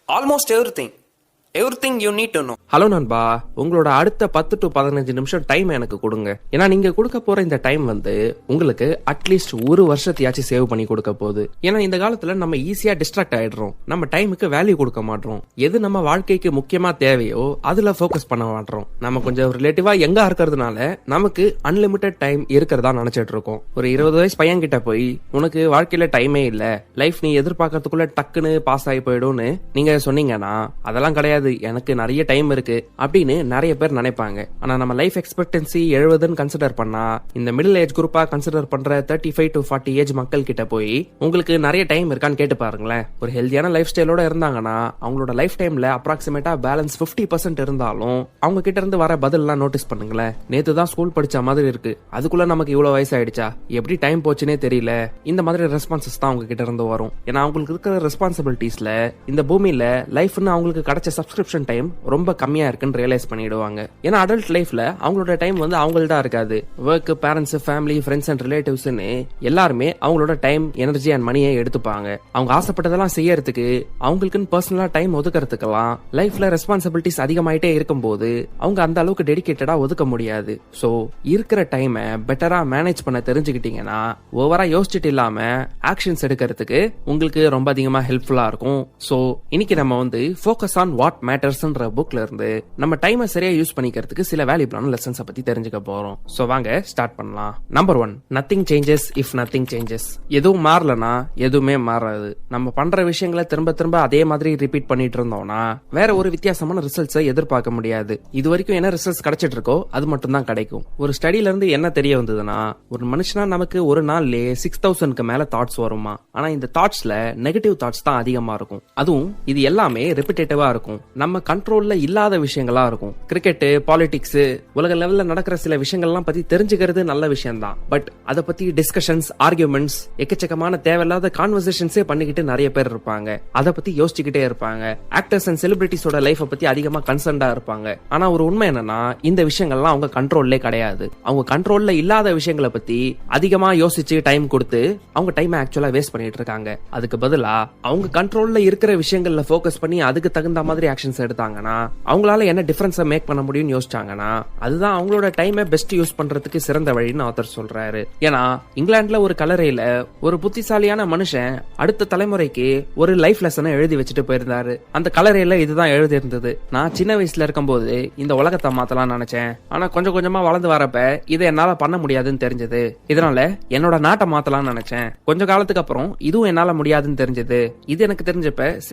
Almost everything. Everything you need to know. Hello நண்பா, உங்களோட அடுத்த 10 to 15 நிமிஷம் டைம் எனக்கு கொடுங்க. ஏன்னா நீங்க கொடுக்க போற இந்த டைம் உங்களுக்கு அட்லீஸ்ட் ஒரு வருஷத்தையாச்சும் சேவ் பண்ணி கொடுக்க போகுது. ஏன்னா இந்த காலத்துல நம்ம ஈஸியா டிஸ்ட்ராக்ட் ஆயிடுறோம். நம்ம டைமுக்கு வேல்யூ கொடுக்க மாட்டோம். எது நம்ம வாழ்க்கைக்கு முக்கியமா தேவையோ அதுல போக்கஸ் பண்ண மாட்டோம். நம்ம கொஞ்சம் ரிலேட்டிவா எங்கா இருக்கிறதுனால நமக்கு அன்லிமிட்டெட் டைம் இருக்கிறதா நினைச்சிட்டு இருக்கோம். ஒரு 20 வயசு பையன் கிட்ட போய் உனக்கு வாழ்க்கையில டைமே இல்ல, லைஃப் நீ எதிர்பார்க்கறதுக்குள்ள டக்குன்னு பாஸ் ஆகி போயிடும்னு நீங்க சொன்னீங்கன்னா அதெல்லாம் கிடையாது, எனக்கு நிறைய டைம் இருக்கு அப்படின்னு நிறைய பேர் நினைப்பாங்க. ஆனா நம்ம லைஃப் எக்ஸ்பெக்டன்சி 70ன்னு கன்சிடர் பண்ணா இந்த மிடில் ஏஜ் குரூப்பா கன்சிடர் பண்ற 35 to 40 ஏஜ் மக்கள் கிட்ட போய் உங்களுக்கு நிறைய டைம் இருக்கான்னு கேட்டு பாருங்களேன். ஒரு ஹெல்தியான லைஃப் ஸ்டைலோட இருந்தாங்கன்னா அவங்களோட லைஃப் டைம்ல அப்ராக்சிமேட்டா பேலன்ஸ் 50% இருந்தாலும் அவங்க கிட்ட இருந்து வர பதில் எல்லாம் நோட்டீஸ் பண்ணுங்களேன். நேத்து தான் ஸ்கூல் படிச்ச மாதிரி இருக்கு, அதுக்குள்ள நமக்கு இவ்வளவு வயசு ஆயிடுச்சா, எப்படி டைம் போச்சுன்னே தெரியல. இந்த மாதிரி ரெஸ்பான்சஸ் தான் அவங்க கிட்ட இருந்து வரும். ஏன்னா அவங்களுக்கு இருக்கிற ரெஸ்பான்சிபிலிட்டிஸ்ல இந்த பூமியில லைஃப்னு அவங்களுக்கு கிடைச்ச சப்ஸ்கிரிப்ஷன் டைம் ரொம்ப கம்மியா இருக்குன்னு ரியலைஸ் பண்ணிடுவாங்க. ஏன்னா அடல்ட் லைஃப்ல அவங்களோட டைம் அவங்கள்தான் இருக்காது. Work, parents, family, friends and ரிலேட்டிவ்ஸ்னு எல்லாருமே அவங்களோட டைம், எனர்ஜி அண்ட் மணியை எடுத்துப்பாங்க. அவங்க ஆசைப்பட்டதெல்லாம் செய்யறதுக்கு, அவங்களுக்குன்னு பர்சனலா டைம் ஒதுக்கிறதுக்கெல்லாம் லைஃப்ல ரெஸ்பான்சிபிலிட்டிஸ் அதிகமாயிட்டே இருக்கும்போது அவங்க அந்த அளவுக்கு டெடிகேட்டடா ஒதுக்க முடியாது. சோ இருக்கிற டைமை பெட்டரா மேனேஜ் பண்ண தெரிஞ்சுக்கிட்டீங்கன்னா ஓவரா யோசிச்சுட்டு இல்லாம ஆக்ஷன்ஸ் எடுக்கிறதுக்கு உங்களுக்கு ரொம்ப அதிகமா ஹெல்ப்ஃபுல்லா இருக்கும். சோ இன்னைக்கு நம்ம ஃபோக்கஸ் ஆன் வாட் மேட்டர்ஸ்ன்ற புக்ல இருந்து நம்ம டைமை சரியா யூஸ் பண்ணிக்கிறதுக்கு சில வேல்யூபிளான லெசன்ஸ் பத்தி தெரிஞ்சுக்க போறோம். சோ வாங்க ஸ்டார்ட் பண்ணலாம். Number 1, nothing changes if nothing changes. எதுவும் மாறலனா எதுவுமே மாறாது. நம்ம பண்ற விஷயங்களை திரும்ப திரும்ப அதே மாதிரி ரிப்பீட் பண்ணிட்டு இருந்தோம்னா வேற ஒரு வித்தியாசமான ரிசல்ட்ஸை எதிர்பார்க்க முடியாது. இது வரைக்கும் என்ன ரிசல்ட்ஸ் கிடைச்சிட்டு இருக்கோ அது மட்டும் தான் கிடைக்கும். ஒரு ஸ்டடியில இருந்து என்ன தெரிய வந்ததுன்னா, ஒரு மனுஷனா நமக்கு ஒரு நாள்லயே 6000க்கு மேல தாட்ஸ் வருமா. ஆனா இந்த தாட்ஸ்ல நெகட்டிவ் தாட்ஸ் தான் அதிகமா இருக்கும். அதுவும் இது எல்லாமே ரிப்பீட்டேட்டிவா இருக்கும். நம்ம கண்ட்ரோல்ல இல்லாத விஷயங்களா இருக்கும். கிரிக்கெட், பாலிடிக்ஸ், உலக லெவல்ல நடக்கிற சில விஷயங்கள்லாம் பத்தி தெரிஞ்சுக்கிறது நல்ல விஷயம் தான். பட் அத பத்தி டிஸ்கஷன்ஸ், ஆர்கியூமெண்ட்ஸ், எக்கச்சக்கமான தேவையில்லாத கான்வர்சேஷன்ஸே பண்ணிக்கிட்டு நிறைய பேர் இருப்பாங்க. அத பத்தி யோசிச்சுக்கிட்டே இருப்பாங்க. ஆக்டர்ஸ் அண்ட் செலிபிரிட்டிஸோட லைஃப் பத்தி அதிகமா கன்சர்ன்டா இருப்பாங்க. ஆனா ஒரு உண்மை என்னன்னா, இந்த விஷயங்கள்லாம் அவங்க கண்ட்ரோல்லே கிடையாது. அவங்க கண்ட்ரோல்ல இல்லாத விஷயங்களை பத்தி அதிகமா யோசிச்சு டைம் கொடுத்து அவங்க டைம் ஆக்சுவலா வேஸ்ட் பண்ணிட்டு இருக்காங்க. அதுக்கு பதிலா அவங்க கண்ட்ரோல்ல இருக்கிற விஷயங்கள்ல போக்கஸ் பண்ணி அதுக்கு தகுந்த மாதிரி ஆக்ஷன்ஸ் எடுத்தாங்கன்னா அவங்களால என்ன டிஃபரன்ஸை மேக் பண்ண முடியும்னு யோசிச்சாங்கன்னா அதுதான் அவங்களோட டைமை பெஸ்ட் யூஸ் பண்றதுக்கு சிறந்த வழின்னு ஆத்தர் சொல்றாரு. ஏன்னா இங்கிலாந்துல ஒரு கல்லறையில ஒரு புத்திசாலியான மனுஷன் அடுத்த தலைமுறைக்கு ஒரு லைஃப் லெசனை எழுதி வச்சுட்டு போயிருந்தாரு. அந்த கல்லறையில இதுதான் எழுதி இருந்தது: நான் சின்ன வயசுல இருக்கும்போது இந்த உலகத்தை மாத்தலாம் நினைச்சேன், ஆனா கொஞ்சம் கொஞ்சமா வளர்ந்து வரப்ப இதை என்னால பண்ண முடியாதுன்னு தெரிஞ்சது. இதனால என்னோட நாட்டை மாத்தலாம்னு நினைச்சேன். கொஞ்ச காலத்துக்கு அப்புறம் இதுவும் என்னால முடியாதுன்னு தெரிஞ்சது. இது எனக்கு தெரிஞ்சப்ப